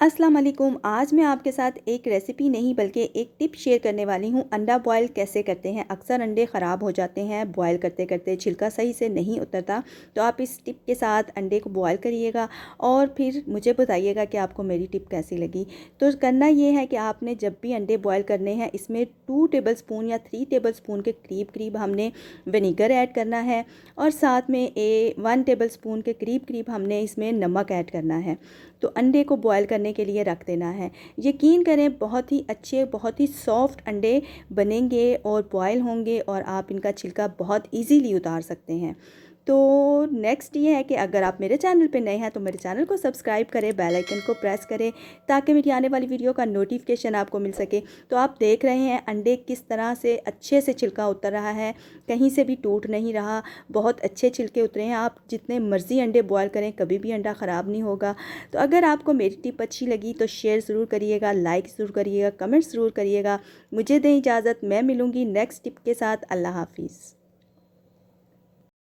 अस्सलाम वालेकुम। आज मैं आपके साथ एक रेसिपी नहीं बल्कि एक टिप शेयर करने वाली हूँ। अंडा बॉयल कैसे करते हैं। अक्सर अंडे ख़राब हो जाते हैं बॉयल करते करते, छिलका सही से नहीं उतरता। तो आप इस टिप के साथ अंडे को बॉयल करिएगा और फिर मुझे बताइएगा कि आपको मेरी टिप कैसी लगी। तो करना ये है कि आपने जब भी अंडे बॉयल करने हैं, इसमें 2 टेबल स्पून या 3 टेबल स्पून के करीब करीब हमने विनीगर ऐड करना है और साथ में 1 टेबल स्पून के करीब करीब हमने इसमें नमक ऐड करना है। तो अंडे को बॉयल करने के लिए रख देना है। यकीन करें बहुत ही अच्छे, बहुत ही सॉफ्ट अंडे बनेंगे और बॉयल होंगे और आप इनका छिलका बहुत इजीली उतार सकते हैं। तो नेक्स्ट ये है कि अगर आप मेरे चैनल पे नए हैं तो मेरे चैनल को सब्सक्राइब करें, बेल आइकन को प्रेस करें ताकि मेरी आने वाली वीडियो का नोटिफिकेशन आपको मिल सके। तो आप देख रहे हैं अंडे किस तरह से अच्छे से छिलका उतर रहा है, कहीं से भी टूट नहीं रहा, बहुत अच्छे छिलके उतरे हैं। आप जितने मर्ज़ी अंडे बॉयल करें, कभी भी अंडा ख़राब नहीं होगा। तो अगर आपको मेरी टिप अच्छी लगी तो शेयर ज़रूर करिएगा, लाइक ज़रूर करिएगा, कमेंट ज़रूर करिएगा। मुझे दें इजाज़त, मैं मिलूँगी नेक्स्ट टिप के साथ। अल्लाह हाफ़िज़।